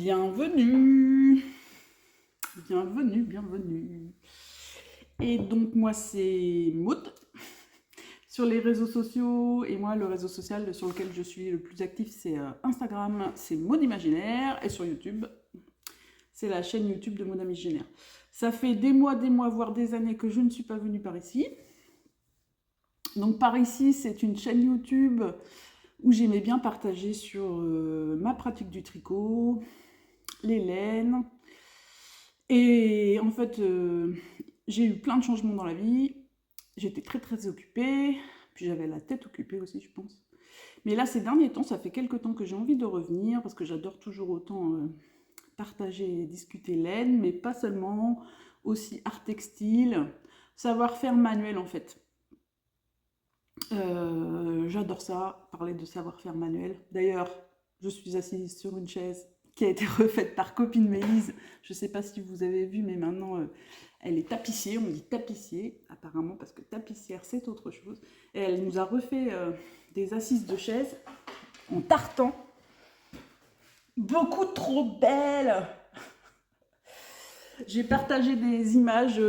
Bienvenue, bienvenue, bienvenue. Et donc moi c'est Maud sur les réseaux sociaux et moi le réseau social sur lequel je suis le plus actif c'est Instagram, c'est Maud Imaginaire et sur YouTube c'est la chaîne YouTube de Maud Imaginaire. Ça fait des mois, voire des années que je ne suis pas venue par ici. Donc par ici c'est une chaîne YouTube où j'aimais bien partager sur ma pratique du tricot, les laines. Et en fait, j'ai eu plein de changements dans la vie. J'étais très occupée. Puis j'avais la tête occupée aussi, je pense. Mais là, ces derniers temps, ça fait quelques temps que j'ai envie de revenir parce que j'adore toujours autant partager et discuter laine, mais pas seulement, aussi art textile, savoir-faire manuel en fait. J'adore ça, parler de savoir-faire manuel. D'ailleurs, je suis assise sur une chaise qui a été refaite par copine Mélise. Je ne sais pas si vous avez vu, mais maintenant, elle est tapissier. On dit tapissier, apparemment, parce que tapissière, c'est autre chose. Et elle nous a refait des assises de chaise en tartan. Beaucoup trop belles. J'ai partagé des images...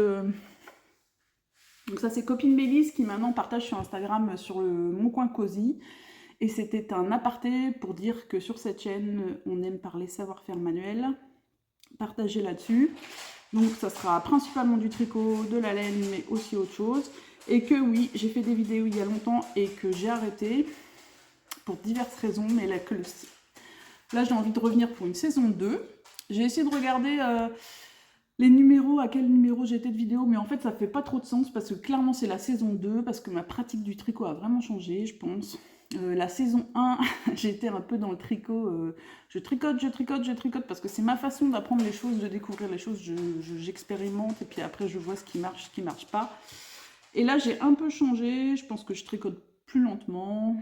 Donc ça, c'est copine Mélise qui maintenant partage sur Instagram sur Mon Coin Cosy. Et c'était un aparté pour dire que sur cette chaîne, on aime parler savoir-faire manuel, partager là-dessus. Donc ça sera principalement du tricot, de la laine, mais aussi autre chose. Et que oui, j'ai fait des vidéos il y a longtemps et que j'ai arrêté pour diverses raisons. Mais là j'ai envie de revenir pour une saison 2. J'ai essayé de regarder les numéros, à quel numéro j'étais de vidéo, mais en fait ça fait pas trop de sens parce que clairement c'est la saison 2, parce que ma pratique du tricot a vraiment changé, je pense. La saison 1, j'étais un peu dans le tricot, je tricote, parce que c'est ma façon d'apprendre les choses, de découvrir les choses, j'expérimente, et puis après je vois ce qui marche pas. Et là j'ai un peu changé, je pense que je tricote plus lentement,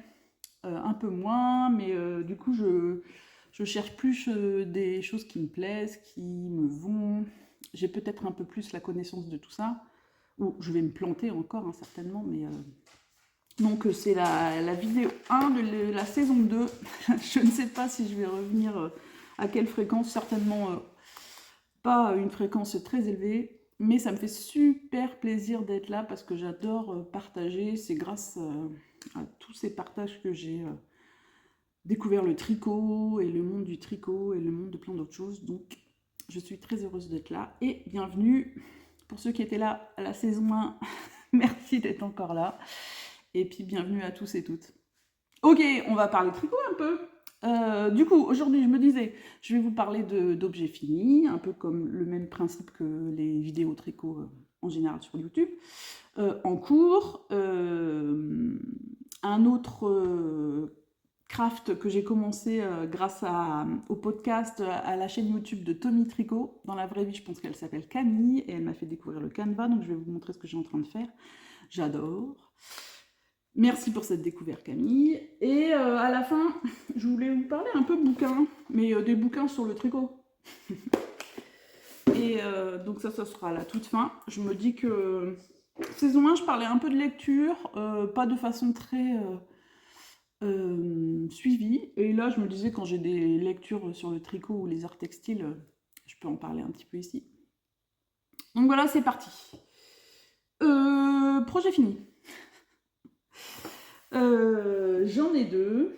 un peu moins, mais du coup je cherche plus des choses qui me plaisent, qui me vont. J'ai peut-être un peu plus la connaissance de tout ça, ou je vais me planter encore, hein, certainement, mais... Donc c'est la vidéo 1 de la saison 2. Je ne sais pas si je vais revenir à quelle fréquence, certainement pas une fréquence très élevée, mais ça me fait super plaisir d'être là parce que j'adore partager. C'est grâce à tous ces partages que j'ai découvert le tricot et le monde du tricot et le monde de plein d'autres choses. Donc je suis très heureuse d'être là et bienvenue pour ceux qui étaient là à la saison 1. Merci d'être encore là. Et puis bienvenue à tous et toutes. Ok, on va parler tricot un peu. Du coup, aujourd'hui, je me disais, je vais vous parler d'objets finis, un peu comme le même principe que les vidéos tricot en général sur YouTube. En cours, un autre craft que j'ai commencé grâce au podcast, à la chaîne YouTube de Tommy Tricot. Dans la vraie vie, je pense qu'elle s'appelle Camille et elle m'a fait découvrir le Canva, donc je vais vous montrer ce que j'ai en train de faire. J'adore. Merci pour cette découverte, Camille. Et à la fin, je voulais vous parler un peu bouquins, mais des bouquins sur le tricot. Et donc ça sera à la toute fin. Je me dis que saison 1, je parlais un peu de lecture, pas de façon très suivie. Et là, je me disais, quand j'ai des lectures sur le tricot ou les arts textiles, je peux en parler un petit peu ici. Donc voilà, c'est parti. Projet fini. J'en ai deux.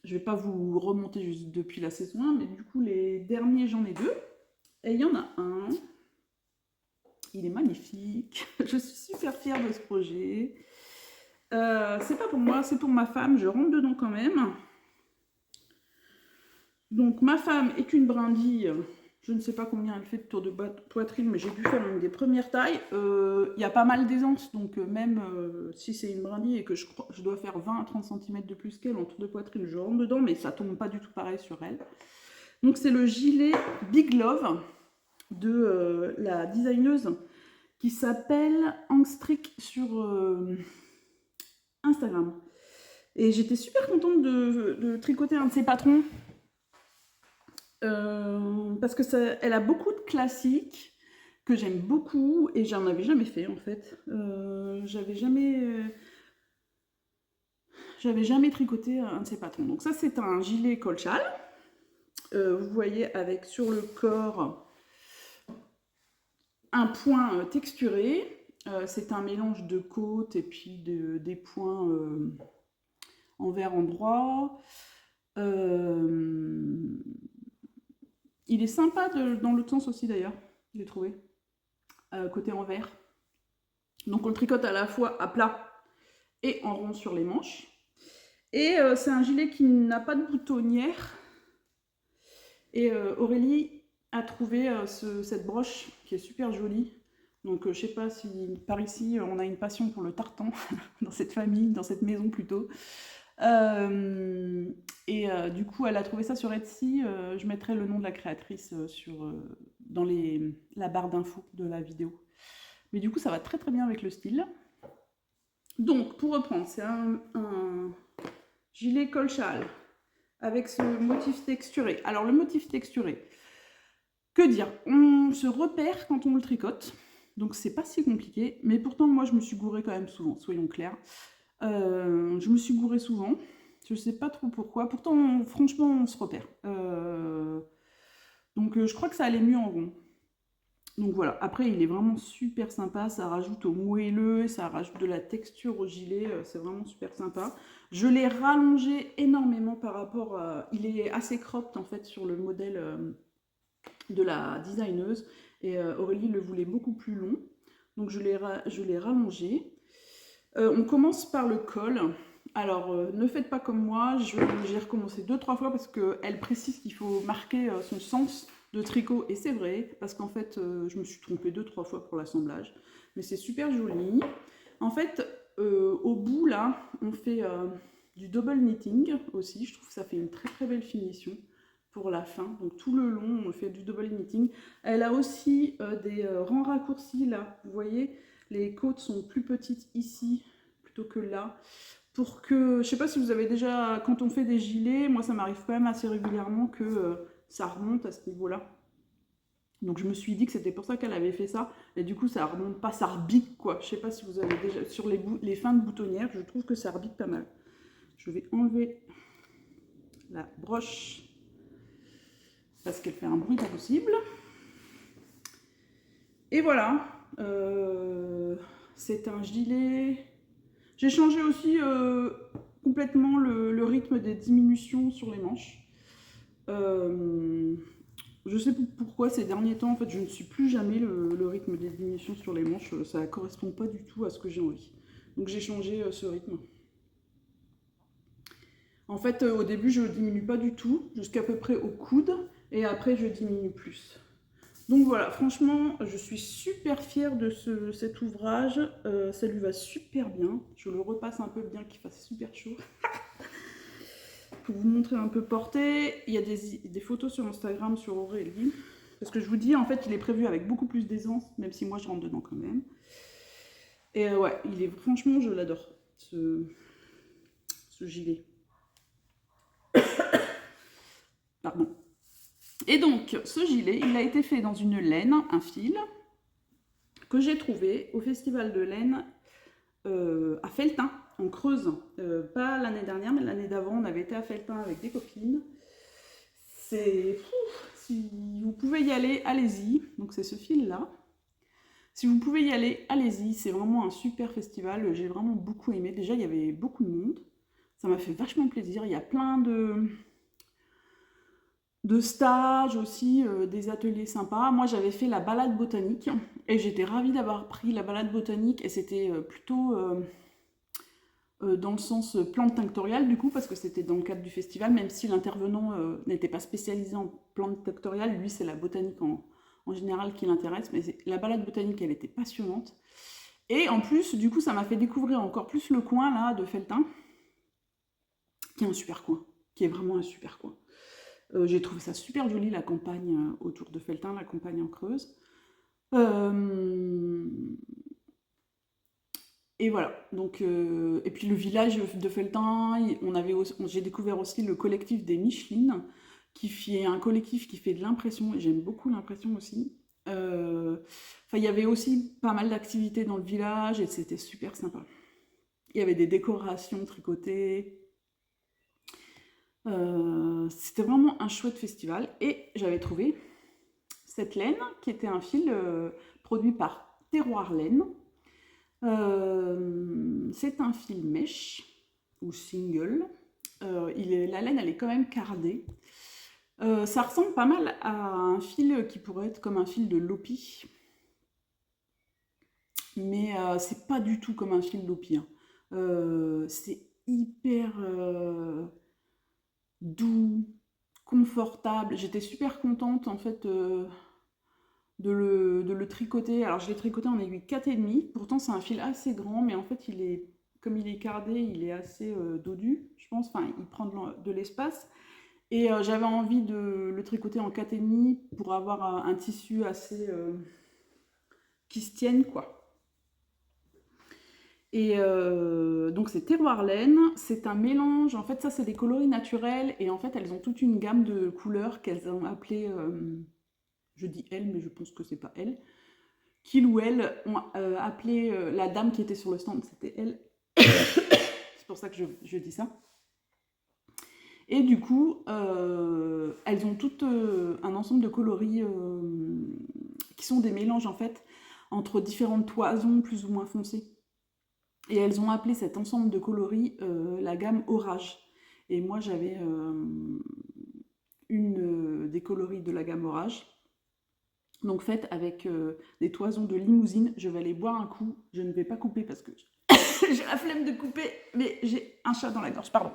Je vais pas vous remonter juste depuis la saison 1, mais du coup, les derniers, j'en ai deux. Et il y en a un. Il est magnifique. Je suis super fière de ce projet. C'est pas pour moi, c'est pour ma femme. Je rentre dedans quand même. Donc, ma femme est une brindille. Je ne sais pas combien elle fait de tour de poitrine, mais j'ai dû faire une des premières tailles. Il y a pas mal d'aisance, donc même si c'est une brindille et que je dois faire 20 à 30 cm de plus qu'elle en tour de poitrine, je rentre dedans, mais ça tombe pas du tout pareil sur elle. Donc c'est le gilet Big Love de la designeuse qui s'appelle Angstrick sur Instagram. Et j'étais super contente de tricoter un de ses patrons. Parce que elle a beaucoup de classiques que j'aime beaucoup et j'en avais jamais fait en fait. J'avais jamais tricoté un de ces patrons. Donc ça c'est un gilet col-châle. Vous voyez avec sur le corps un point texturé. C'est un mélange de côte et puis des points envers endroit. Il est sympa dans l'autre sens aussi d'ailleurs, j'ai trouvé. Côté envers. Donc on le tricote à la fois à plat et en rond sur les manches. Et c'est un gilet qui n'a pas de boutonnière. Et Aurélie a trouvé cette broche qui est super jolie. Donc je sais pas si par ici on a une passion pour le tartan dans cette famille, dans cette maison plutôt. Du coup elle a trouvé ça sur Etsy. Je mettrai le nom de la créatrice dans la barre d'infos de la vidéo. Mais du coup ça va très très bien avec le style. Donc pour reprendre, c'est un gilet col-châle avec ce motif texturé. Alors le motif texturé, que dire? On se repère quand on le tricote, donc c'est pas si compliqué, mais pourtant moi je me suis gourée quand même souvent, soyons clairs. Je me suis gourée souvent, je sais pas trop pourquoi, pourtant franchement on se repère. Donc je crois que ça allait mieux en rond. Donc voilà, après il est vraiment super sympa, ça rajoute au moelleux, ça rajoute de la texture au gilet, c'est vraiment super sympa. Je l'ai rallongé énormément par rapport à... Il est assez cropped en fait sur le modèle de la designeuse, et Aurélie le voulait beaucoup plus long, donc je l'ai rallongé. On commence par le col. Alors ne faites pas comme moi, j'ai recommencé 2-3 fois parce qu'elle précise qu'il faut marquer son sens de tricot, et c'est vrai, parce qu'en fait je me suis trompée 2-3 fois pour l'assemblage, mais c'est super joli. En fait au bout là on fait du double knitting aussi, je trouve que ça fait une très très belle finition pour la fin, donc tout le long on fait du double knitting. Elle a aussi des rangs raccourcis là, vous voyez, les côtes sont plus petites ici plutôt que là, pour que, je sais pas si vous avez déjà, quand on fait des gilets, moi ça m'arrive quand même assez régulièrement que ça remonte à ce niveau-là. Donc je me suis dit que c'était pour ça qu'elle avait fait ça, et du coup ça remonte pas, ça rebique quoi. Je sais pas si vous avez déjà, sur les fins de boutonnière, je trouve que ça rebique pas mal. Je vais enlever la broche parce qu'elle fait un bruit pas possible. Et voilà, c'est un gilet. J'ai changé aussi complètement le rythme des diminutions sur les manches. Je sais pourquoi ces derniers temps, en fait, je ne suis plus jamais le rythme des diminutions sur les manches. Ça ne correspond pas du tout à ce que j'ai envie. Donc j'ai changé ce rythme. En fait, au début, je ne diminue pas du tout, jusqu'à peu près au coude, et après, je diminue plus. Donc voilà, franchement, je suis super fière de cet ouvrage. Ça lui va super bien. Je le repasse un peu bien qu'il fasse super chaud. Pour vous montrer un peu porté, il y a des photos sur Instagram sur Aurélie. Parce que je vous dis, en fait, il est prévu avec beaucoup plus d'aisance, même si moi je rentre dedans quand même. Et ouais, franchement, je l'adore, ce gilet. Pardon. Et donc, ce gilet, il a été fait dans une laine, un fil, que j'ai trouvé au Festival de laine à Felletin, en Creuse. Pas l'année dernière, mais l'année d'avant, on avait été à Felletin avec des copines. Si vous pouvez y aller, allez-y. Donc c'est ce fil-là. Si vous pouvez y aller, allez-y. C'est vraiment un super festival. J'ai vraiment beaucoup aimé. Déjà, il y avait beaucoup de monde. Ça m'a fait vachement plaisir. Il y a plein de stages aussi, des ateliers sympas. Moi, j'avais fait la balade botanique et j'étais ravie d'avoir pris la balade botanique, et c'était plutôt dans le sens plante tinctoriale du coup, parce que c'était dans le cadre du festival, même si l'intervenant n'était pas spécialisé en plante tinctoriale, lui c'est la botanique en général qui l'intéresse, mais la balade botanique elle était passionnante. Et en plus, du coup, ça m'a fait découvrir encore plus le coin là de Felletin, qui est un super coin, qui est vraiment un super coin. J'ai trouvé ça super joli, la campagne autour de Felletin, la campagne en Creuse. Et voilà, donc, et puis le village de Felletin, j'ai découvert aussi le collectif des Michelines, qui est un collectif qui fait de l'impression, et j'aime beaucoup l'impression aussi. Il y avait aussi pas mal d'activités dans le village, et c'était super sympa. Il y avait des décorations tricotées. C'était vraiment un chouette festival et j'avais trouvé cette laine qui était un fil produit par Terroir Laine. C'est un fil mèche ou single. La laine, elle est quand même cardée. Ça ressemble pas mal à un fil qui pourrait être comme un fil de Lopi, mais c'est pas du tout comme un fil Lopi, hein. C'est hyper doux, confortable. J'étais super contente en fait de le tricoter. Alors je l'ai tricoté en aiguille 4,5. Pourtant c'est un fil assez grand, mais en fait comme il est cardé, il est assez dodu, je pense. Enfin, il prend de l'espace. Et j'avais envie de le tricoter en 4,5 pour avoir un tissu assez qui se tienne, quoi. Et donc c'est Terroir Laine, c'est un mélange, en fait ça c'est des coloris naturels, et en fait elles ont toute une gamme de couleurs qu'elles ont appelées, je dis elles, mais je pense que c'est pas elles, qu'il ou elles ont appelé, la dame qui était sur le stand, c'était elle, c'est pour ça que je dis ça. Et du coup, elles ont toutes un ensemble de coloris qui sont des mélanges en fait entre différentes toisons plus ou moins foncées. Et elles ont appelé cet ensemble de coloris la gamme Orage. Et moi j'avais une des coloris de la gamme Orage. Donc faite avec des toisons de limousine. Je vais aller boire un coup. Je ne vais pas couper parce que j'ai la flemme de couper, mais j'ai un chat dans la gorge, pardon.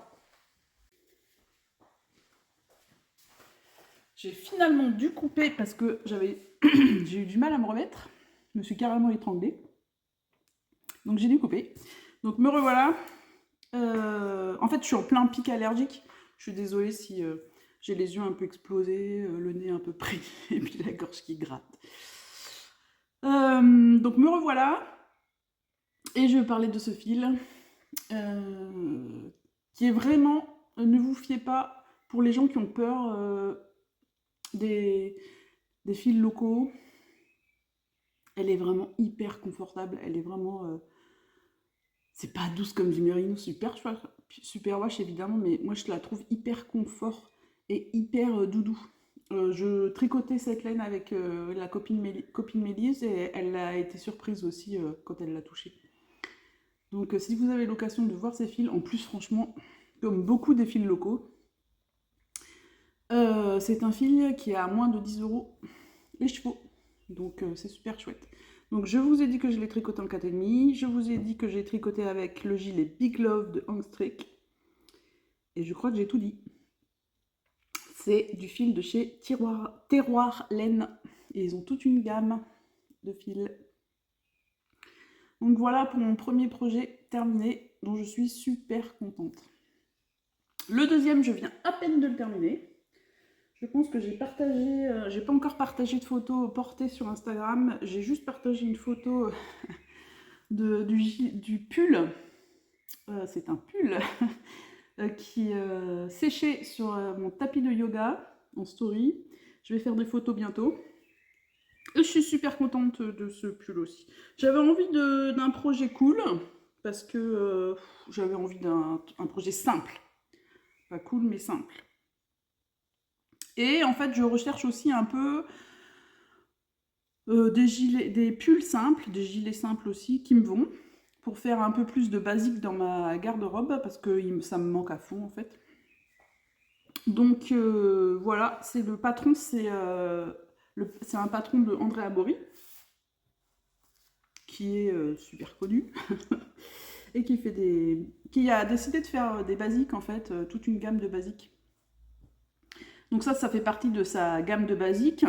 J'ai finalement dû couper parce que j'ai eu du mal à me remettre. Je me suis carrément étranglée. Donc j'ai dû couper. Donc me revoilà. En fait, je suis en plein pic allergique. Je suis désolée si j'ai les yeux un peu explosés, le nez un peu pris, et puis la gorge qui gratte. Donc me revoilà. Et je vais parler de ce fil. Qui est vraiment... Ne vous fiez pas, pour les gens qui ont peur des fils locaux, elle est vraiment hyper confortable. Elle est vraiment... c'est pas douce comme du Merino super wash évidemment, mais moi je la trouve hyper confort et hyper doudou. Je tricotais cette laine avec la copine Mélise et elle a été surprise aussi quand elle l'a touchée. Donc si vous avez l'occasion de voir ces fils, en plus franchement, comme beaucoup des fils locaux, c'est un fil qui est à moins de 10 € les chevaux. Donc c'est super chouette. Donc je vous ai dit que je l'ai tricoté en 4,5. Je vous ai dit que j'ai tricoté avec le gilet Big Love de Hangstrick. Et je crois que j'ai tout dit. C'est du fil de chez Terroir Laine. Et ils ont toute une gamme de fils. Donc voilà pour mon premier projet terminé, dont je suis super contente. Le deuxième, je viens à peine de le terminer. Je pense que j'ai pas encore partagé de photos portées sur Instagram. J'ai juste partagé une photo du pull. C'est un pull qui séchait sur mon tapis de yoga en story. Je vais faire des photos bientôt. Et je suis super contente de ce pull aussi. J'avais envie d'un projet cool parce que j'avais envie d'un projet simple. Pas cool mais simple. Et en fait, je recherche aussi un peu des pulls simples, des gilets simples aussi qui me vont pour faire un peu plus de basique dans ma garde-robe parce que ça me manque à fond en fait. Donc voilà, c'est le patron, c'est un patron de Andrea Bory qui est super connu et qui a décidé de faire des basiques en fait, toute une gamme de basiques. Donc ça fait partie de sa gamme de basiques.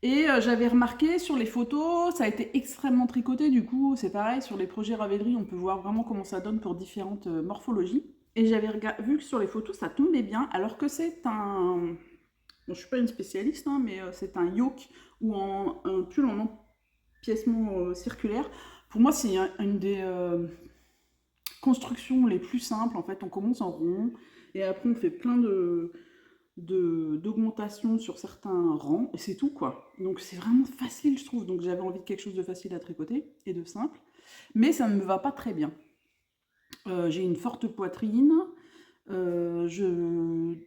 Et j'avais remarqué sur les photos, ça a été extrêmement tricoté, du coup c'est pareil, sur les projets Ravelry, on peut voir vraiment comment ça donne pour différentes morphologies. Et j'avais vu que sur les photos ça tombait bien, alors que c'est un... Bon, je suis pas une spécialiste, hein, mais c'est un yoke ou un pull en empiècement circulaire. Pour moi c'est une des constructions les plus simples, en fait on commence en rond, et après on fait plein d'augmentation sur certains rangs, et c'est tout quoi. Donc c'est vraiment facile je trouve, donc j'avais envie de quelque chose de facile à tricoter et de simple, mais ça ne me va pas très bien. J'ai une forte poitrine, Du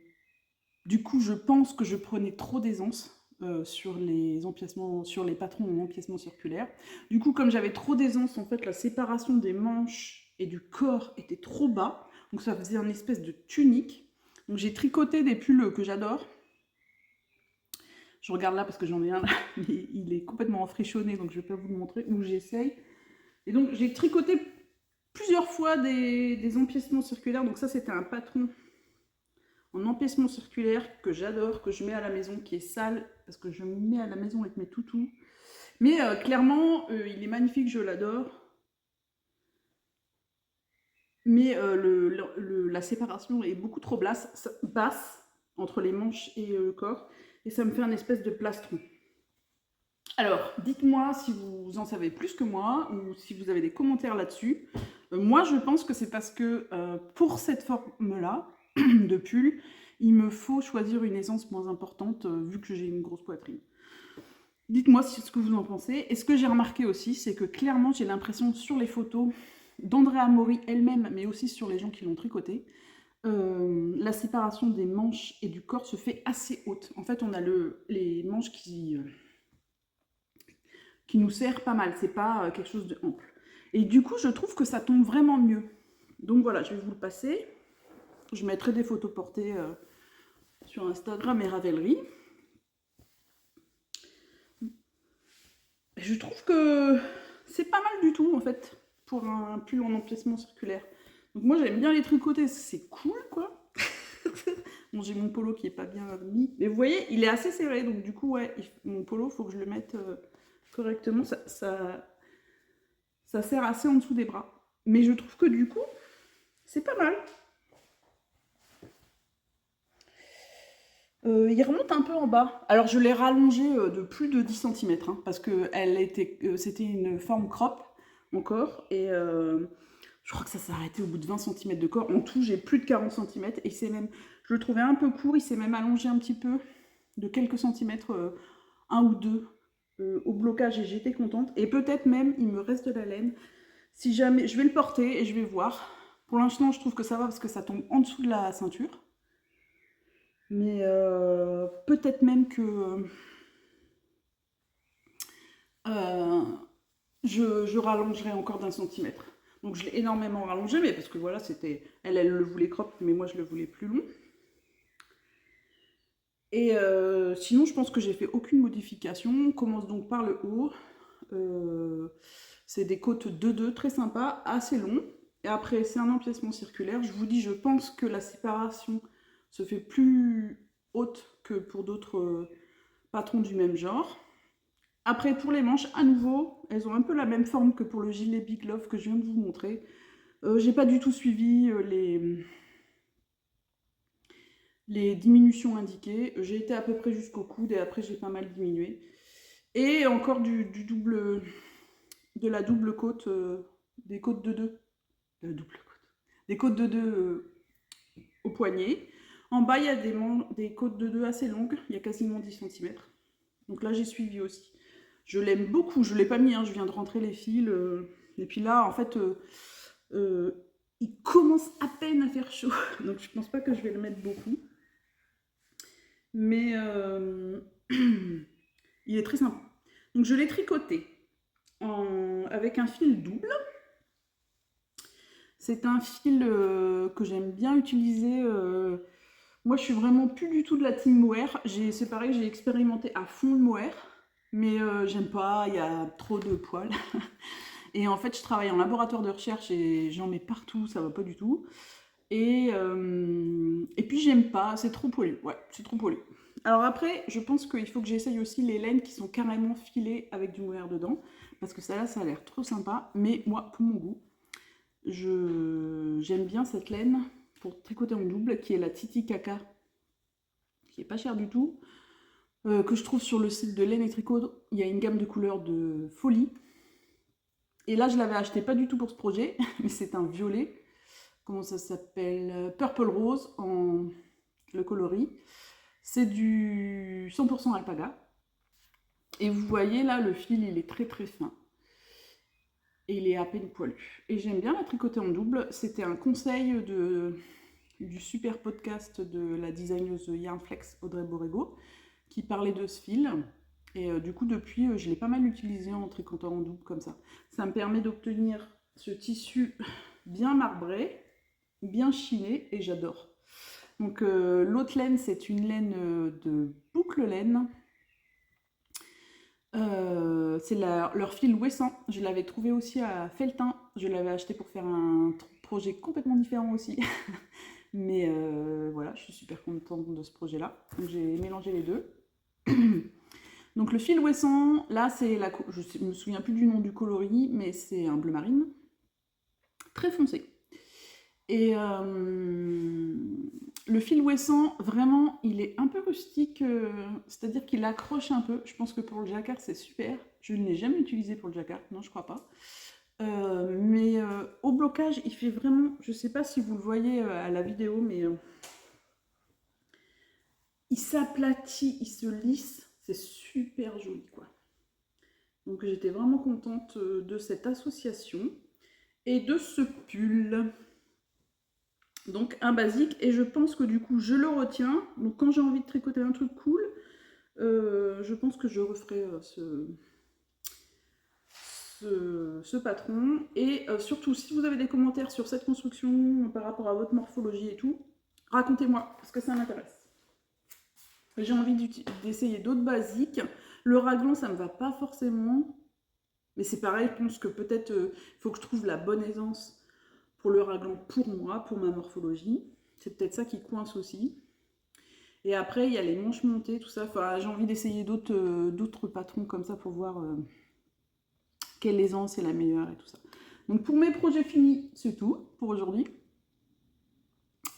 coup, je pense que je prenais trop d'aisance sur les empiècements, sur les patrons en empiècement circulaire. Du coup, comme j'avais trop d'aisance, en fait, la séparation des manches et du corps était trop bas. Donc ça faisait une espèce de tunique. Donc j'ai tricoté des pulls que j'adore. Je regarde là parce que j'en ai un là, mais il est complètement enfrichonné, donc je ne vais pas vous le montrer, ou j'essaye. Et donc j'ai tricoté plusieurs fois des empiècements circulaires. Donc ça, c'était un patron en empiècement circulaire que j'adore, que je mets à la maison, qui est sale, parce que je me mets à la maison avec mes toutous. Mais clairement, il est magnifique, je l'adore. Mais la séparation est beaucoup trop basse entre les manches et le corps. Et ça me fait un espèce de plastron. Alors, dites-moi si vous en savez plus que moi, ou si vous avez des commentaires là-dessus. Moi, je pense que c'est parce que pour cette forme-là de pull, il me faut choisir une aisance moins importante, vu que j'ai une grosse poitrine. Dites-moi ce que vous en pensez. Et ce que j'ai remarqué aussi, c'est que clairement, j'ai l'impression sur les photos d'Andrea Mori elle-même, mais aussi sur les gens qui l'ont tricoté, la séparation des manches et du corps se fait assez haute. En fait, on a les manches qui nous serrent pas mal. C'est pas quelque chose de ample. Et du coup, je trouve que ça tombe vraiment mieux. Donc voilà, je vais vous le passer. Je mettrai des photos portées sur Instagram et Ravelry. Je trouve que c'est pas mal du tout, en fait, pour un pull en empiècement circulaire. Donc moi, j'aime bien les tricoter, c'est cool, quoi. Bon, j'ai mon polo qui est pas bien mis. Mais vous voyez, il est assez serré, donc du coup, ouais, mon polo, il faut que je le mette correctement. Ça serre assez en dessous des bras. Mais je trouve que du coup, c'est pas mal. Il remonte un peu en bas. Alors je l'ai rallongé de plus de 10 cm, hein, parce que c'était une forme crop encore, et je crois que ça s'est arrêté au bout de 20 cm de corps. En tout, j'ai plus de 40 cm, et je le trouvais un peu court, il s'est même allongé un petit peu, de quelques centimètres, un ou deux, au blocage, et j'étais contente. Et peut-être même, il me reste de la laine. Si jamais, je vais le porter et je vais voir. Pour l'instant, je trouve que ça va parce que ça tombe en dessous de la ceinture. Mais peut-être même que je rallongerai encore d'un centimètre. Donc je l'ai énormément rallongé, mais parce que voilà, elle le voulait crop, mais moi je le voulais plus long. Et sinon, je pense que j'ai fait aucune modification. On commence donc par le haut. C'est des côtes 2-2 très sympas, assez longs. Et après, c'est un empiècement circulaire. Je vous dis, je pense que la séparation se fait plus haute que pour d'autres patrons du même genre. Après, pour les manches, à nouveau, elles ont un peu la même forme que pour le gilet Big Love que je viens de vous montrer. J'ai pas du tout suivi les diminutions indiquées. J'ai été à peu près jusqu'au coude et après j'ai pas mal diminué. Et encore de la double côte, des côtes de deux. Des côtes de deux au poignet. En bas, il y a des côtes de deux assez longues, il y a quasiment 10 cm. Donc là, j'ai suivi aussi. Je l'aime beaucoup, je ne l'ai pas mis, hein, je viens de rentrer les fils. Et puis là, en fait, il commence à peine à faire chaud. Donc je pense pas que je vais le mettre beaucoup. Mais il est très sympa. Donc je l'ai tricoté avec un fil double. C'est un fil que j'aime bien utiliser. Moi, je suis vraiment plus du tout de la team mohair. C'est pareil, j'ai expérimenté à fond le mohair. Mais j'aime pas, il y a trop de poils. Et en fait, je travaille en laboratoire de recherche et j'en mets partout, ça va pas du tout. Et puis, j'aime pas, c'est trop poilu. Ouais, c'est trop poilu. Alors après, je pense qu'il faut que j'essaye aussi les laines qui sont carrément filées avec du mohair dedans. Parce que ça là, ça a l'air trop sympa. Mais moi, pour mon goût, j'aime bien cette laine pour tricoter en double, qui est la Titicaca, qui est pas chère du tout. Que je trouve sur le site de Laine et Tricot. Il y a une gamme de couleurs de folie. Et là, je l'avais acheté pas du tout pour ce projet, mais c'est un violet. Comment ça s'appelle? Purple Rose, le coloris. C'est du 100% alpaga. Et vous voyez là, le fil, il est très très fin. Et il est à peine poilu. Et j'aime bien la tricoter en double. C'était un conseil du super podcast de la designeuse Yarnflex Audrey Borrego qui parlait de ce fil. Et du coup, depuis, je l'ai pas mal utilisé en tricotant en double comme ça. Ça me permet d'obtenir ce tissu bien marbré, bien chiné, et j'adore. Donc l'autre laine, c'est une laine de boucle laine. C'est leur fil Ouessant. Je l'avais trouvé aussi à Felletin. Je l'avais acheté pour faire un projet complètement différent aussi. Mais voilà, je suis super contente de ce projet-là. Donc j'ai mélangé les deux. Donc le fil Ouessant, là c'est je me souviens plus du nom du coloris, mais c'est un bleu marine, très foncé. Et le fil Ouessant, vraiment, il est un peu rustique, c'est-à-dire qu'il accroche un peu. Je pense que pour le jacquard, c'est super. Je ne l'ai jamais utilisé pour le jacquard, non, je crois pas. Mais au blocage, il fait vraiment, je sais pas si vous le voyez à la vidéo, mais il s'aplatit, il se lisse, c'est super joli quoi. Donc j'étais vraiment contente de cette association et de ce pull. Donc un basique, et je pense que du coup je le retiens. Donc quand j'ai envie de tricoter un truc cool, je pense que je referai ce patron. Et surtout, si vous avez des commentaires sur cette construction par rapport à votre morphologie et tout, racontez-moi, parce que ça m'intéresse. J'ai envie d'essayer d'autres basiques. Le raglan, ça me va pas forcément. Mais c'est pareil, je pense que peut-être il faut que je trouve la bonne aisance pour le raglan pour moi, pour ma morphologie. C'est peut-être ça qui coince aussi. Et après, il y a les manches montées, tout ça. Enfin, j'ai envie d'essayer d'autres patrons comme ça pour voir quelle aisance est la meilleure et tout ça. Donc pour mes projets finis, c'est tout pour aujourd'hui.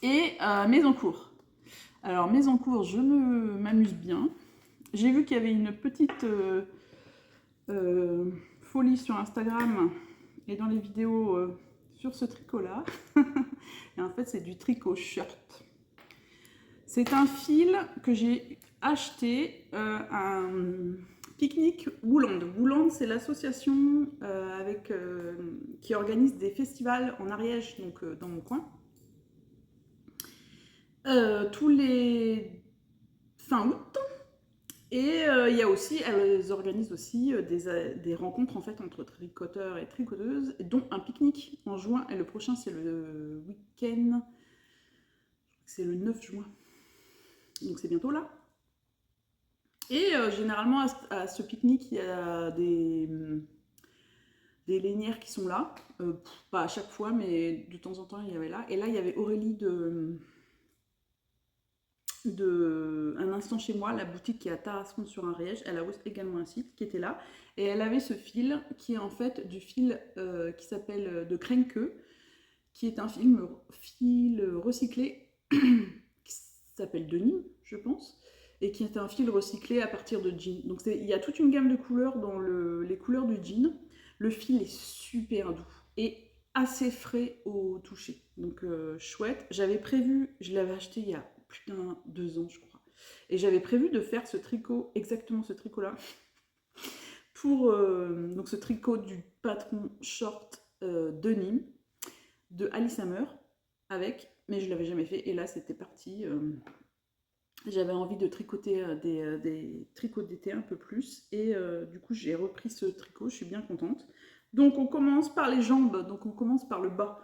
Et mes encours. Alors mes encours, je m'amuse bien. J'ai vu qu'il y avait une petite folie sur Instagram et dans les vidéos sur ce tricot-là. Et en fait, c'est du tricot shirt. C'est un fil que j'ai acheté à Picnic Wooland. Wooland, c'est l'association qui organise des festivals en Ariège, donc dans mon coin. Tous les fin août. Et il y a aussi, elles organisent aussi des rencontres en fait entre tricoteurs et tricoteuses, dont un pique-nique en juin. Et le prochain, c'est le week-end, c'est le 9 juin. Donc c'est bientôt là. Et généralement, à ce pique-nique, il y a des lainières qui sont là. Pas à chaque fois, mais de temps en temps, il y avait là. Et là, il y avait Aurélie de Un instant chez moi, la boutique qui est à Tarascon sur Ariège. Elle a également un site qui était là. Et elle avait ce fil qui est en fait du fil qui s'appelle de Krenke, qui est un fil recyclé qui s'appelle Denim, je pense, et qui est un fil recyclé à partir de jean. Donc il y a toute une gamme de couleurs dans les couleurs du jean. Le fil est super doux et assez frais au toucher. Donc chouette. J'avais prévu, je l'avais acheté il y a plus d'2 ans, je crois. Et j'avais prévu de faire ce tricot, exactement ce tricot-là, pour donc ce tricot du patron short de Nîmes, de Alice Hammer, mais je ne l'avais jamais fait. Et là, c'était parti. J'avais envie de tricoter des tricots d'été un peu plus. Et du coup, j'ai repris ce tricot. Je suis bien contente. Donc, on commence par les jambes. Donc, on commence par le bas.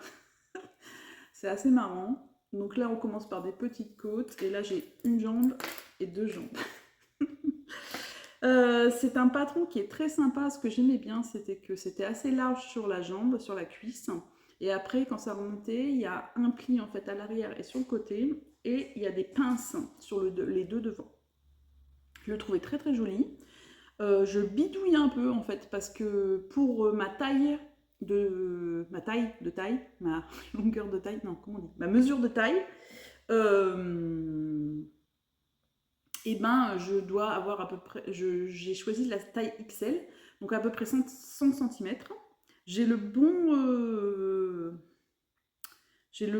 C'est assez marrant. Donc là, on commence par des petites côtes. Et là, j'ai une jambe et 2 jambes. C'est un patron qui est très sympa. Ce que j'aimais bien, c'était que c'était assez large sur la jambe, sur la cuisse. Et après, quand ça remontait, il y a un pli en fait à l'arrière et sur le côté. Et il y a des pinces sur les deux devant. Je le trouvais très très joli. Je bidouille un peu en fait parce que pour ma longueur de taille, non, comment on dit, ma mesure de taille, et ben je dois avoir à peu près, j'ai choisi la taille XL, donc à peu près 100 cm. J'ai le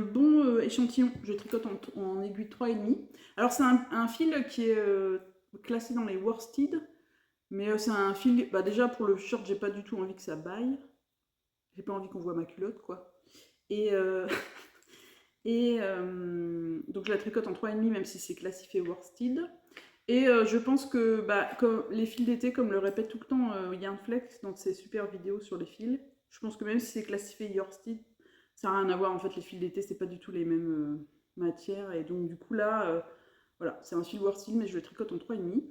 bon échantillon, je tricote en aiguille 3,5. Alors c'est un fil qui est classé dans les worsted, mais c'est un fil, bah déjà pour le short, j'ai pas du tout envie que ça baille. J'ai pas envie qu'on voit ma culotte, quoi. Et Et donc je la tricote en 3,5 même si c'est classifié worsted. Et je pense que comme les fils d'été, comme le répète tout le temps Yarn Flex dans ses super vidéos sur les fils, je pense que même si c'est classifié worsted, ça n'a rien à voir. En fait, les fils d'été, c'est pas du tout les mêmes matières. Et donc du coup là, voilà, c'est un fil worsted, mais je le tricote en 3,5.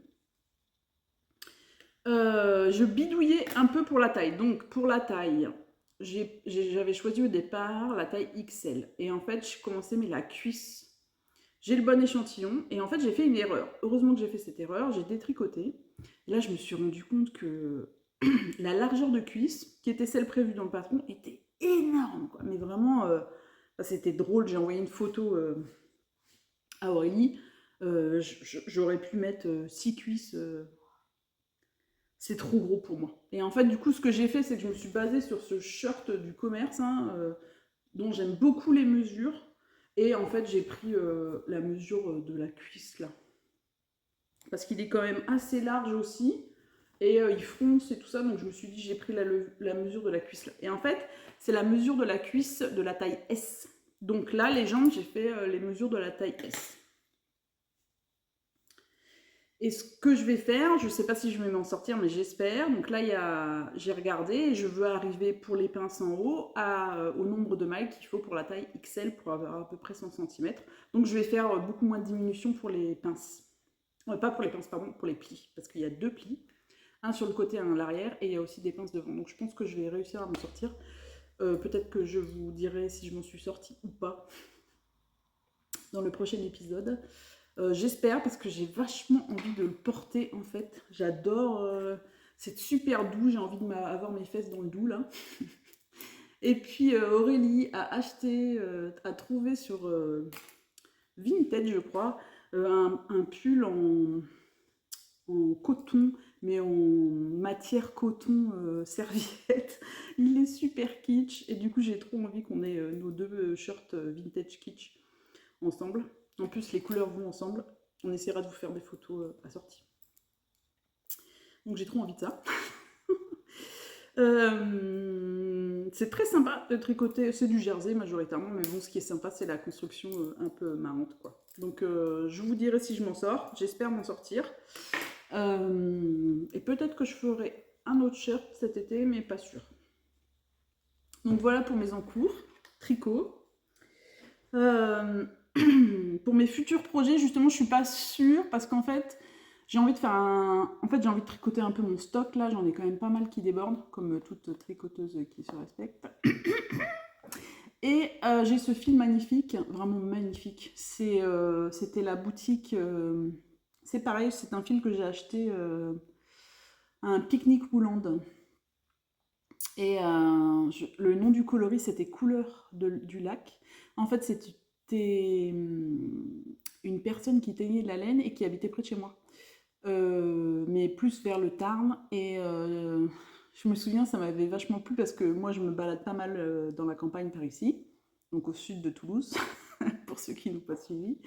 Je bidouillais un peu pour la taille. Donc pour la taille, j'avais choisi au départ la taille XL. Et en fait, je commençais mais la cuisse. J'ai le bon échantillon et en fait j'ai fait une erreur. Heureusement que j'ai fait cette erreur, j'ai détricoté. Et là je me suis rendu compte que la largeur de cuisse, qui était celle prévue dans le patron, était énorme, quoi. Mais vraiment, c'était drôle. J'ai envoyé une photo à Aurélie. J'aurais pu mettre 6 cuisses. C'est trop gros pour moi. Et en fait, du coup, ce que j'ai fait, c'est que je me suis basée sur ce shirt du commerce, hein, dont j'aime beaucoup les mesures. Et en fait, j'ai pris la mesure de la cuisse, là. Parce qu'il est quand même assez large aussi. Et il fronce et tout ça. Donc, je me suis dit, j'ai pris la mesure de la cuisse, là. Et en fait, c'est la mesure de la cuisse de la taille S. Donc là, les jambes, j'ai fait les mesures de la taille S. Et ce que je vais faire, je ne sais pas si je vais m'en sortir, mais j'espère. Donc là, j'ai regardé et je veux arriver pour les pinces en haut au nombre de mailles qu'il faut pour la taille XL pour avoir à peu près 100 cm. Donc je vais faire beaucoup moins de diminution pour les pinces. Pas pour les pinces, pardon, pour les plis. Parce qu'il y a 2 plis. Un sur le côté, un à l'arrière. Et il y a aussi des pinces devant. Donc je pense que je vais réussir à m'en sortir. Peut-être que je vous dirai si je m'en suis sortie ou pas dans le prochain épisode. J'espère parce que j'ai vachement envie de le porter en fait. J'adore, c'est super doux, j'ai envie d'avoir mes fesses dans le doux là. Et puis Aurélie a acheté, a trouvé sur Vinted je crois, un pull en coton, mais en matière coton serviette. Il est super kitsch et du coup j'ai trop envie qu'on ait nos 2 shirts vintage kitsch ensemble. En plus, les couleurs vont ensemble. On essaiera de vous faire des photos assorties. Donc j'ai trop envie de ça. C'est très sympa de tricoter. C'est du jersey majoritairement, mais bon, ce qui est sympa, c'est la construction un peu marrante, quoi. Donc je vous dirai si je m'en sors. J'espère m'en sortir. Et peut-être que je ferai un autre shirt cet été, mais pas sûr. Donc voilà pour mes encours tricot. Pour mes futurs projets, justement, je suis pas sûre parce qu'en fait, j'ai envie de faire j'ai envie de tricoter un peu mon stock là. J'en ai quand même pas mal qui débordent, comme toute tricoteuse qui se respecte. Et j'ai ce fil magnifique, vraiment magnifique. C'était la boutique. C'est pareil, c'est un fil que j'ai acheté à un pique-nique Woolland. Et le nom du coloris, c'était Couleur du lac. En fait, c'était une personne qui teignait de la laine et qui habitait près de chez moi. Mais plus vers le Tarn. Et je me souviens, ça m'avait vachement plu parce que moi, je me balade pas mal dans la campagne par ici, donc au sud de Toulouse, pour ceux qui n'ont pas suivi.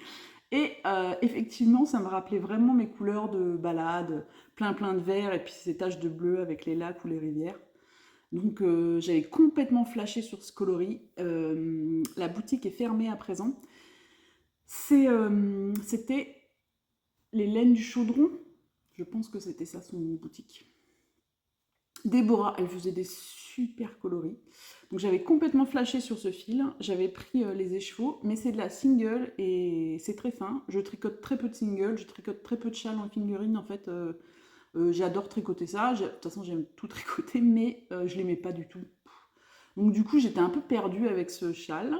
Et effectivement, ça me rappelait vraiment mes couleurs de balade, plein de vert et puis ces taches de bleu avec les lacs ou les rivières. Donc j'avais complètement flashé sur ce coloris. La boutique est fermée à présent. C'était les laines du chaudron. Je pense que c'était ça son boutique. Déborah, elle faisait des super coloris. Donc j'avais complètement flashé sur ce fil. J'avais pris les écheveaux, mais c'est de la single et c'est très fin. Je tricote très peu de single, je tricote très peu de châles en fingering en fait. J'adore tricoter ça. De toute façon, j'aime tout tricoter, mais je l'aimais pas du tout. Donc du coup, j'étais un peu perdue avec ce châle.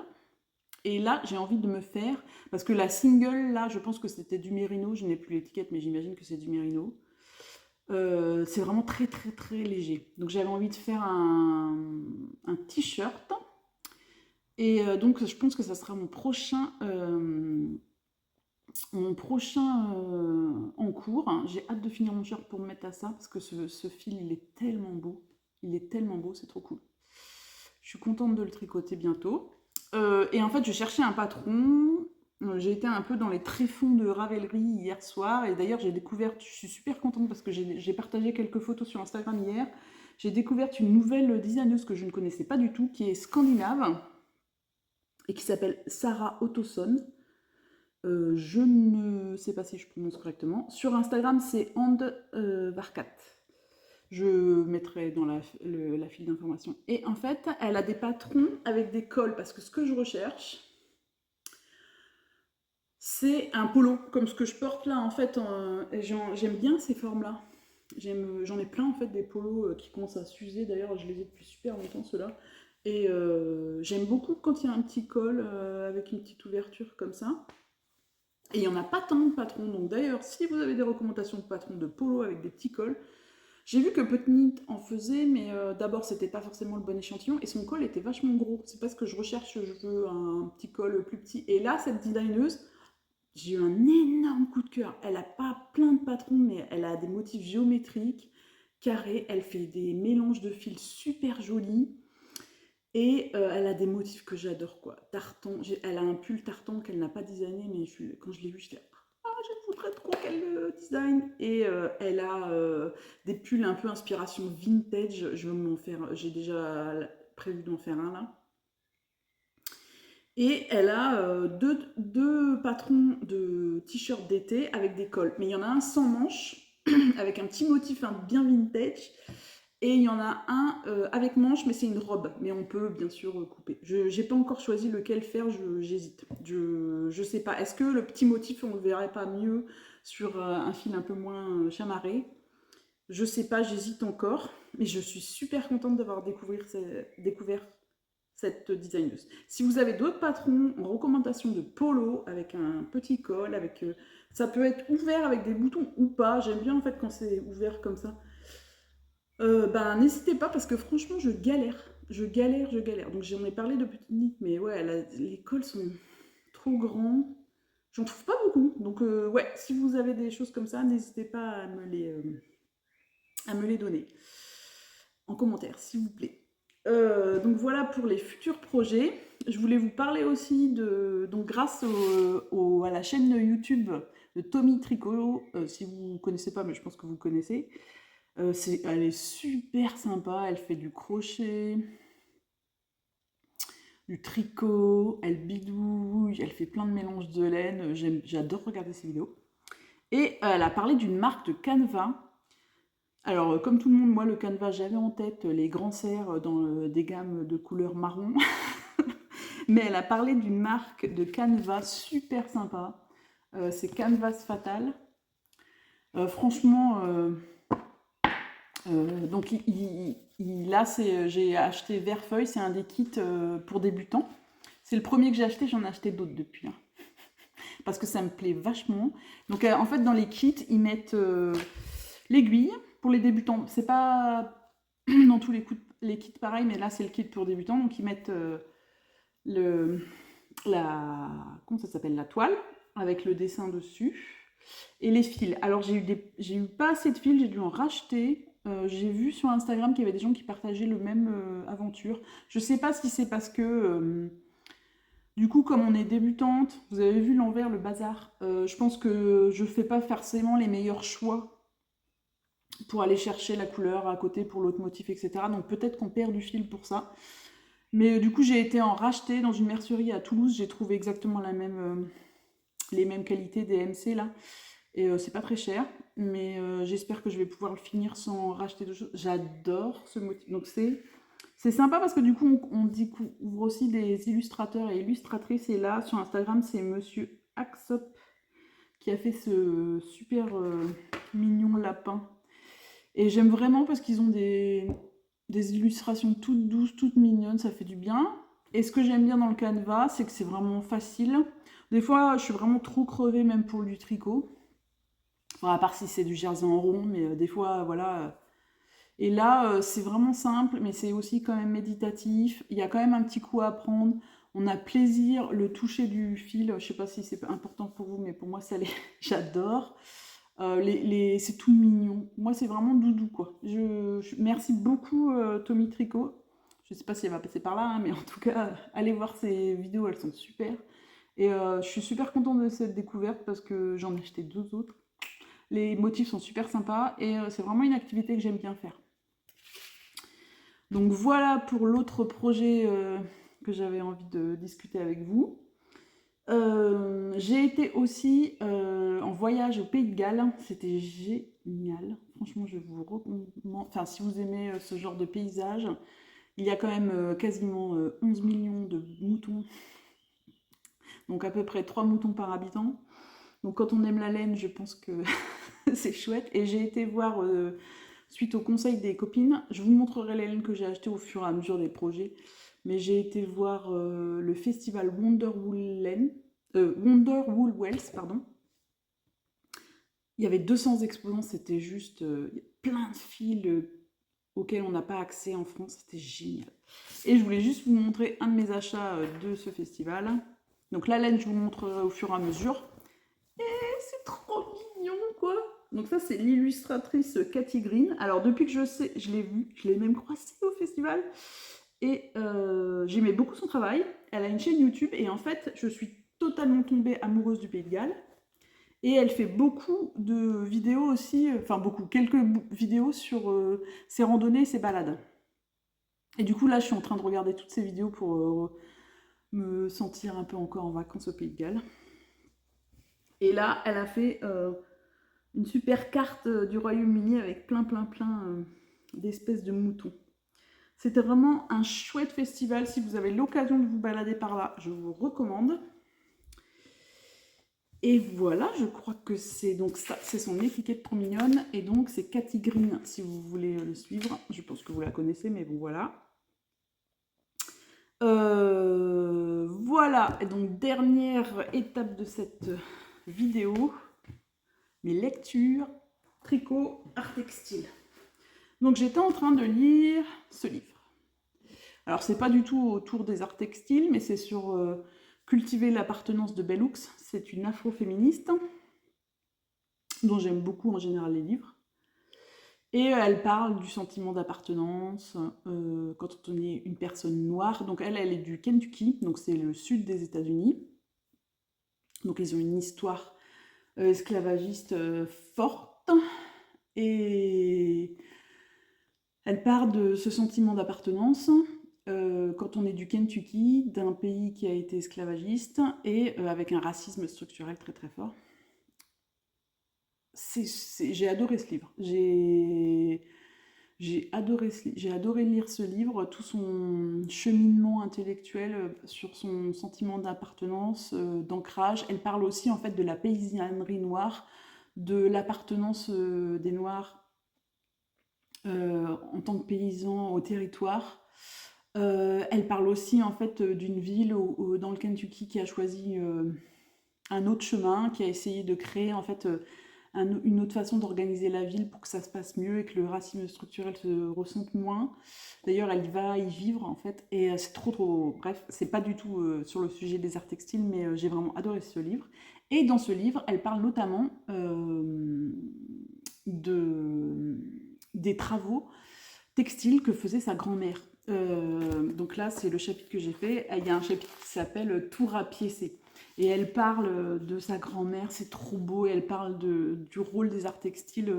Et là, j'ai envie de me faire, parce que la single, là, je pense que c'était du mérino. Je n'ai plus l'étiquette, mais j'imagine que c'est du mérino. C'est vraiment très léger. Donc j'avais envie de faire un t-shirt. Et donc je pense que ça sera mon prochain en cours. J'ai hâte de finir mon shirt pour me mettre à ça parce que ce fil il est tellement beau. Il est tellement beau, c'est trop cool. Je suis contente de le tricoter bientôt. Et en fait, je cherchais un patron. J'ai été un peu dans les tréfonds de Ravelry hier soir. Et d'ailleurs, j'ai découvert, je suis super contente parce que j'ai partagé quelques photos sur Instagram hier. J'ai découvert une nouvelle designeuse que je ne connaissais pas du tout, qui est scandinave. et qui s'appelle Sarah Ottoson. Je ne sais pas si je prononce correctement. Sur Instagram, c'est And Varkat. Je mettrai dans la file d'information. Et en fait, elle a des patrons avec des cols, parce que ce que je recherche, c'est un polo, comme ce que je porte là, en fait. J'aime bien ces formes-là. J'en ai plein, en fait, des polos qui commencent à s'user. D'ailleurs, je les ai depuis super longtemps, ceux-là. Et j'aime beaucoup quand il y a un petit col avec une petite ouverture comme ça. Et il n'y en a pas tant de patrons. Donc d'ailleurs, si vous avez des recommandations de patrons de polo avec des petits cols, j'ai vu que Putney en faisait, mais d'abord, c'était pas forcément le bon échantillon. Et son col était vachement gros. C'est pas ce que je recherche, je veux un petit col plus petit. Et là, cette designeuse, j'ai eu un énorme coup de cœur. Elle a pas plein de patrons, mais elle a des motifs géométriques, carrés. Elle fait des mélanges de fils super jolis. Et elle a des motifs que j'adore, quoi. Tartan. Elle a un pull tartan qu'elle n'a pas designé, mais quand je l'ai vu, j'étais ah, je voudrais trop qu'elle le design. Et elle a des pulls un peu inspiration vintage. Je veux m'en faire. J'ai déjà prévu d'en faire un là. Et elle a deux patrons de t-shirts d'été avec des cols. Mais il y en a un sans manches, avec un petit motif bien vintage. Et il y en a un avec manches, mais c'est une robe. Mais on peut bien sûr couper. Je n'ai pas encore choisi lequel faire, j'hésite. Je sais pas. Est-ce que le petit motif, on ne le verrait pas mieux sur un fil un peu moins chamarré? Je sais pas, j'hésite encore. Mais je suis super contente d'avoir découvert cette designeuse. Si vous avez d'autres patrons en recommandation de polo avec un petit col, ça peut être ouvert avec des boutons ou pas. J'aime bien en fait quand c'est ouvert comme ça. Ben n'hésitez pas parce que franchement je galère. Je galère, je galère. Donc j'en ai parlé de Petite Nick, mais ouais, les cols sont trop grands. J'en trouve pas beaucoup. Donc ouais, si vous avez des choses comme ça, n'hésitez pas à me les donner en commentaire, s'il vous plaît. Donc voilà pour les futurs projets. Je voulais vous parler aussi donc grâce à la chaîne YouTube de Tommy Tricot, si vous ne connaissez pas, mais je pense que vous connaissez. Elle est super sympa, elle fait du crochet, du tricot, elle bidouille, elle fait plein de mélanges de laine, j'adore regarder ses vidéos. Et elle a parlé d'une marque de canevas. Alors, comme tout le monde, moi, le canevas, j'avais en tête les grands cerfs dans des gammes de couleur marron. Mais elle a parlé d'une marque de canevas super sympa. C'est Canvas Fatal. Franchement, donc là, j'ai acheté Verfeuille, c'est un des kits pour débutants. C'est le premier que j'ai acheté, j'en ai acheté d'autres depuis. Hein. Parce que ça me plaît vachement. Donc en fait, dans les kits, ils mettent l'aiguille pour les débutants. C'est pas dans tous les kits pareil, mais là, c'est le kit pour débutants. Donc ils mettent comment ça s'appelle, la toile avec le dessin dessus et les fils. Alors j'ai eu pas assez de fils, j'ai dû en racheter. J'ai vu sur Instagram qu'il y avait des gens qui partageaient le même aventure. Je sais pas si c'est parce que du coup, comme on est débutante, vous avez vu l'envers, le bazar. Je pense que je fais pas forcément les meilleurs choix pour aller chercher la couleur à côté pour l'autre motif, etc. Donc peut-être qu'on perd du fil pour ça. Mais du coup, j'ai été en racheter dans une mercerie à Toulouse. J'ai trouvé exactement les mêmes qualités des MC là. Et c'est pas très cher. Mais j'espère que je vais pouvoir le finir sans racheter de choses. J'adore ce motif. Donc c'est sympa parce que du coup, on découvre aussi des illustrateurs et illustratrices. Et là, sur Instagram, c'est Monsieur Axop qui a fait ce super mignon lapin. Et j'aime vraiment parce qu'ils ont des illustrations toutes douces, toutes mignonnes, ça fait du bien. Et ce que j'aime bien dans le canevas, c'est que c'est vraiment facile. Des fois, je suis vraiment trop crevée même pour du tricot. Enfin, à part si c'est du jersey en rond, mais des fois, voilà. Et là, c'est vraiment simple, mais c'est aussi quand même méditatif. Il y a quand même un petit coup à apprendre. On a plaisir, le toucher du fil. Je sais pas si c'est important pour vous, mais pour moi, ça l'est. J'adore. C'est tout mignon. Moi, c'est vraiment doudou, quoi. Merci beaucoup, Tommy Tricot. Je sais pas si elle va passer par là, hein, mais en tout cas, allez voir ses vidéos, elles sont super. Et je suis super contente de cette découverte parce que j'en ai acheté deux autres. Les motifs sont super sympas et c'est vraiment une activité que j'aime bien faire. Donc voilà pour l'autre projet que j'avais envie de discuter avec vous. J'ai été aussi en voyage au Pays de Galles, c'était génial. Franchement, je vous recommande. Enfin, si vous aimez ce genre de paysage, il y a quand même quasiment 11 millions de moutons, donc à peu près 3 moutons par habitant. Donc quand on aime la laine, je pense que c'est chouette. Et j'ai été voir, suite au conseil des copines, je vous montrerai les laines que j'ai achetées au fur et à mesure des projets, mais j'ai été voir le festival Wonder Wool Wells, pardon. Il y avait 200 exposants, c'était juste plein de fils auxquels on n'a pas accès en France, c'était génial. Et je voulais juste vous montrer un de mes achats de ce festival. Donc la laine, je vous montrerai au fur et à mesure. Et c'est trop mignon, quoi. Donc ça, c'est l'illustratrice Cathy Green. Alors depuis que je sais, je l'ai vue, je l'ai même croisée au festival. Et j'aimais beaucoup son travail. Elle a une chaîne YouTube et en fait, je suis totalement tombée amoureuse du Pays de Galles. Et elle fait beaucoup de vidéos aussi, enfin beaucoup, quelques vidéos sur ses randonnées et ses balades. Et du coup, là, je suis en train de regarder toutes ces vidéos pour me sentir un peu encore en vacances au Pays de Galles. Et là, elle a fait une super carte du Royaume-Uni avec plein d'espèces de moutons. C'était vraiment un chouette festival. Si vous avez l'occasion de vous balader par là, je vous recommande. Et voilà, je crois que c'est donc ça, c'est son étiquette trop mignonne. Et donc c'est Cathy Green, si vous voulez le suivre. Je pense que vous la connaissez, mais bon voilà. Voilà, et donc dernière étape de cette vidéo, mes lectures, tricot, art textile. Donc j'étais en train de lire ce livre. Alors c'est pas du tout autour des arts textiles, mais c'est sur cultiver l'appartenance de Bell Hooks. C'est une afroféministe dont j'aime beaucoup en général les livres. Et elle parle du sentiment d'appartenance quand on est une personne noire. Donc elle est du Kentucky, donc c'est le sud des États-Unis. Donc ils ont une histoire esclavagiste forte. Et elle parle de ce sentiment d'appartenance quand on est du Kentucky, d'un pays qui a été esclavagiste et avec un racisme structurel très très fort. J'ai adoré ce livre. J'ai adoré lire ce livre, tout son cheminement intellectuel sur son sentiment d'appartenance, d'ancrage. Elle parle aussi en fait de la paysannerie noire, de l'appartenance des Noirs en tant que paysans au territoire. Elle parle aussi en fait d'une ville dans le Kentucky qui a choisi un autre chemin, qui a essayé de créer en fait une autre façon d'organiser la ville pour que ça se passe mieux et que le racisme structurel se ressente moins. D'ailleurs, elle va y vivre en fait, et c'est trop. Bref, c'est pas du tout sur le sujet des arts textiles, mais j'ai vraiment adoré ce livre. Et dans ce livre, elle parle notamment des travaux textiles que faisait sa grand-mère. Donc là, c'est le chapitre que j'ai fait. Il y a un chapitre qui s'appelle Tour à piécer. Et elle parle de sa grand-mère, c'est trop beau. Et elle parle du rôle des arts textiles,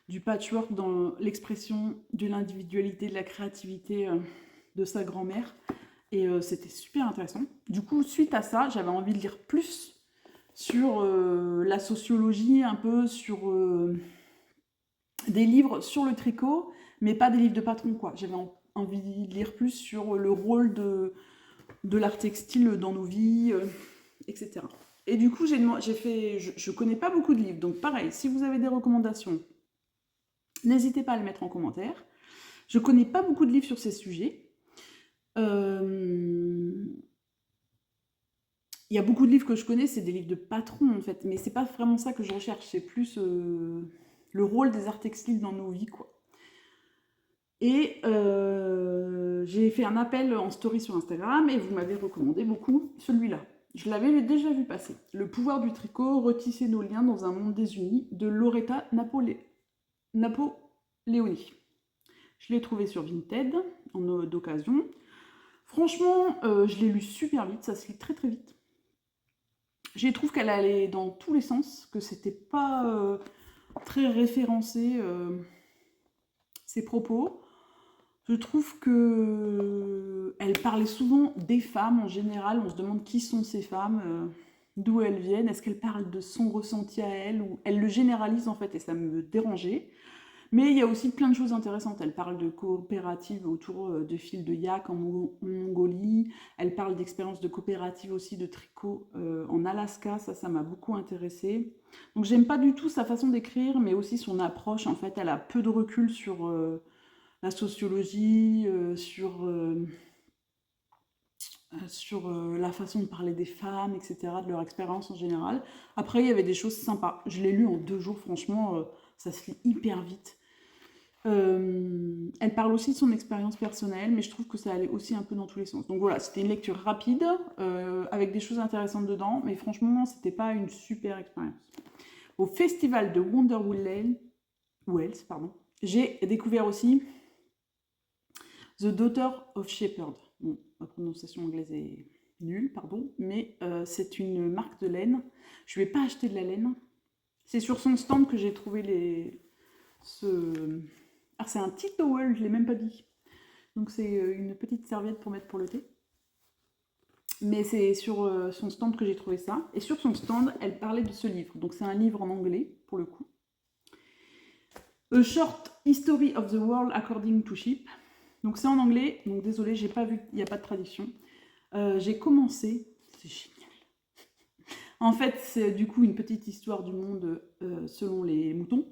du patchwork dans l'expression de l'individualité, de la créativité de sa grand-mère. Et c'était super intéressant. Du coup, suite à ça, j'avais envie de lire plus sur la sociologie, un peu sur des livres sur le tricot, mais pas des livres de patron, quoi. J'avais envie de lire plus sur le rôle de l'art textile dans nos vies, etc. Et du coup, j'ai fait... Je connais pas beaucoup de livres, donc pareil, si vous avez des recommandations, n'hésitez pas à le mettre en commentaire. Je connais pas beaucoup de livres sur ces sujets. Il y a beaucoup de livres que je connais, c'est des livres de patron, en fait, mais c'est pas vraiment ça que je recherche, c'est plus le rôle des arts textiles dans nos vies, quoi. Et j'ai fait un appel en story sur Instagram et vous m'avez recommandé beaucoup celui-là. Je l'avais déjà vu passer. Le pouvoir du tricot, retisser nos liens dans un monde désuni, de Loretta Napoleoni. Je l'ai trouvé sur Vinted, d'occasion. Franchement, je l'ai lu super vite, ça se lit très très vite. Je trouve qu'elle allait dans tous les sens, que c'était pas très référencé ses propos. Je trouve que elle parlait souvent des femmes en général. On se demande qui sont ces femmes, d'où elles viennent. Est-ce qu'elle parle de son ressenti à elle ou elle le généralise en fait et ça me dérangeait. Mais il y a aussi plein de choses intéressantes. Elle parle de coopératives autour de fils de yak en Mongolie. Elle parle d'expériences de coopératives aussi de tricot en Alaska. Ça m'a beaucoup intéressée. Donc j'aime pas du tout sa façon d'écrire, mais aussi son approche. En fait, elle a peu de recul sur la sociologie, sur la façon de parler des femmes, etc., de leur expérience en général. Après, il y avait des choses sympas. Je l'ai lu en 2 jours, franchement, ça se lit hyper vite. Elle parle aussi de son expérience personnelle, mais je trouve que ça allait aussi un peu dans tous les sens. Donc voilà, c'était une lecture rapide, avec des choses intéressantes dedans, mais franchement, c'était pas une super expérience. Au festival de Wells, pardon, j'ai découvert aussi The Daughter of Shepherd. Bon, ma prononciation anglaise est nulle, pardon, mais c'est une marque de laine. Je ne vais pas acheter de la laine. C'est sur son stand que j'ai trouvé Ah, c'est un tea towel, je ne l'ai même pas dit. Donc c'est une petite serviette pour mettre pour le thé. Mais c'est sur son stand que j'ai trouvé ça. Et sur son stand, elle parlait de ce livre. Donc c'est un livre en anglais, pour le coup. A Short History of the World According to Sheep. Donc c'est en anglais, donc désolé, j'ai pas vu, il n'y a pas de traduction. J'ai commencé, c'est génial. En fait, c'est du coup une petite histoire du monde selon les moutons.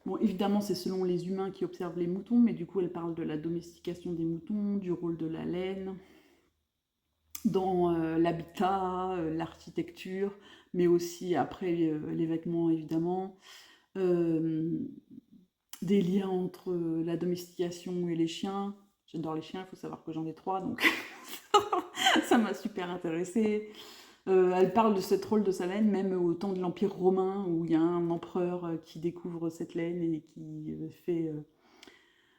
Bon, évidemment, c'est selon les humains qui observent les moutons, mais du coup, elle parle de la domestication des moutons, du rôle de la laine, dans l'habitat, l'architecture, mais aussi après les vêtements, évidemment. Des liens entre la domestication et les chiens. J'adore les chiens, il faut savoir que j'en ai 3, donc ça m'a super intéressée. Elle parle de cette rôle de sa laine, même au temps de l'Empire romain, où il y a un empereur qui découvre cette laine et qui fait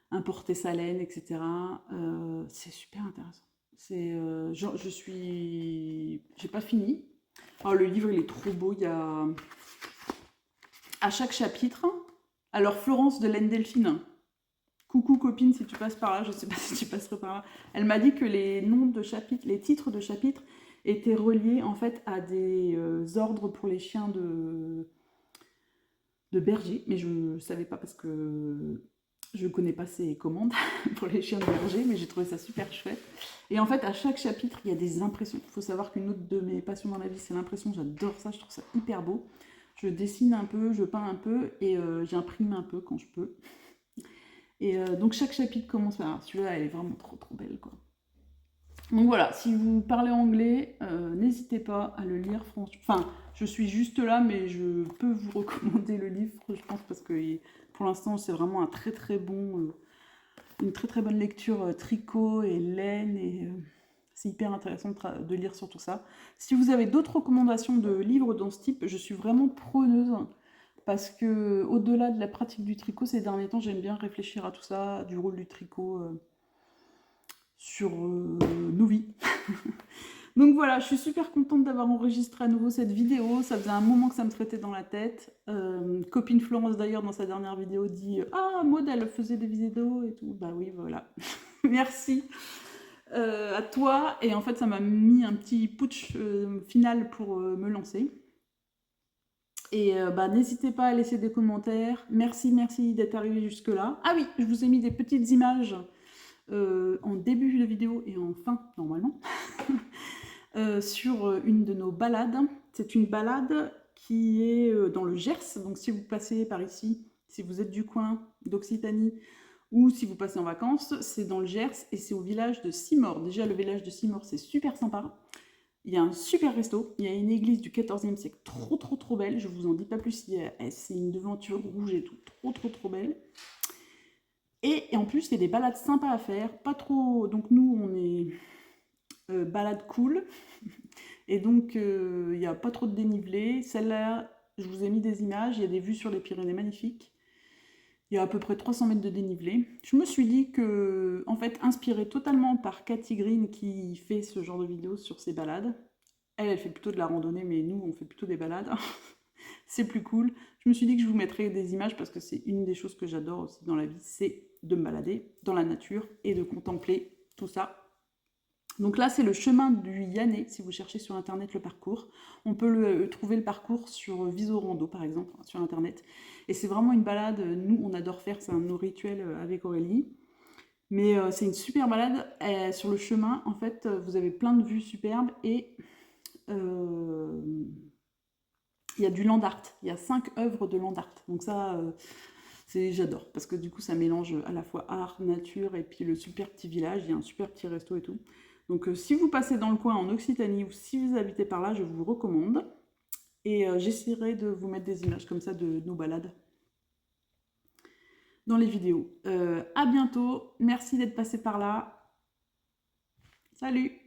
importer sa laine, etc. C'est super intéressant. Je suis... J'ai pas fini. Alors, le livre, il est trop beau. Il y a... À chaque chapitre... Alors, Florence de Laine Delphine, coucou copine, si tu passes par là, je sais pas si tu passerais par là. Elle m'a dit que les noms de chapitres, les titres de chapitres étaient reliés en fait à des ordres pour les chiens de berger, mais je ne savais pas parce que je ne connais pas ces commandes pour les chiens de berger, mais j'ai trouvé ça super chouette. Et en fait, à chaque chapitre, il y a des impressions. Il faut savoir qu'une autre de mes passions dans la vie, c'est l'impression. J'adore ça, je trouve ça hyper beau. Je dessine un peu, je peins un peu et j'imprime un peu quand je peux. Et donc chaque chapitre commence par... Celui-là, elle est vraiment trop trop belle, quoi. Donc voilà, si vous parlez anglais, n'hésitez pas à le lire. Enfin, je suis juste là, mais je peux vous recommander le livre, je pense, parce que pour l'instant, c'est vraiment un très très bon, une très très bonne lecture tricot et laine, et c'est hyper intéressant de lire sur tout ça. Si vous avez d'autres recommandations de livres dans ce type, je suis vraiment preneuse, parce que au-delà de la pratique du tricot, ces derniers temps, j'aime bien réfléchir à tout ça, du rôle du tricot sur nos vies. Donc voilà, je suis super contente d'avoir enregistré à nouveau cette vidéo. Ça faisait un moment que ça me traitait dans la tête. Copine Florence d'ailleurs dans sa dernière vidéo dit « Ah, Maud, elle faisait des vidéos et tout. » Bah oui, voilà. Merci à toi. Et en fait, ça m'a mis un petit putsch final pour me lancer. Et bah, n'hésitez pas à laisser des commentaires. Merci d'être arrivé jusque-là. Ah oui, je vous ai mis des petites images en début de vidéo et en fin, normalement, sur une de nos balades. C'est une balade qui est dans le Gers, donc si vous passez par ici, si vous êtes du coin d'Occitanie, ou si vous passez en vacances, c'est dans le Gers et c'est au village de Simor. Déjà, le village de Simor, c'est super sympa. Il y a un super resto, il y a une église du 14e siècle trop trop trop belle, je vous en dis pas plus, c'est une devanture rouge et tout, trop trop trop belle. Et en plus, il y a des balades sympas à faire, pas trop... Donc nous, on est balade cool, et donc il n'y a pas trop de dénivelé. Celle-là, je vous ai mis des images, il y a des vues sur les Pyrénées magnifiques. Il y a à peu près 300 mètres de dénivelé. Je me suis dit que, en fait, inspirée totalement par Cathy Green qui fait ce genre de vidéos sur ses balades, elle fait plutôt de la randonnée, mais nous, on fait plutôt des balades. c'est plus cool. Je me suis dit que je vous mettrais des images parce que c'est une des choses que j'adore aussi dans la vie, c'est de me balader dans la nature et de contempler tout ça. Donc là, c'est le chemin du Yannais, si vous cherchez sur Internet le parcours. On peut trouver le parcours sur Visorando, par exemple, sur Internet. Et c'est vraiment une balade, nous, on adore faire, c'est un de nos rituels avec Aurélie. Mais c'est une super balade. Sur le chemin, en fait, vous avez plein de vues superbes et il y a du land art. Il y a 5 œuvres de land art. Donc ça, j'adore, parce que du coup, ça mélange à la fois art, nature, et puis le super petit village. Il y a un super petit resto et tout. Donc si vous passez dans le coin en Occitanie ou si vous habitez par là, je vous recommande. Et j'essaierai de vous mettre des images comme ça de nos balades dans les vidéos. À bientôt, merci d'être passé par là. Salut!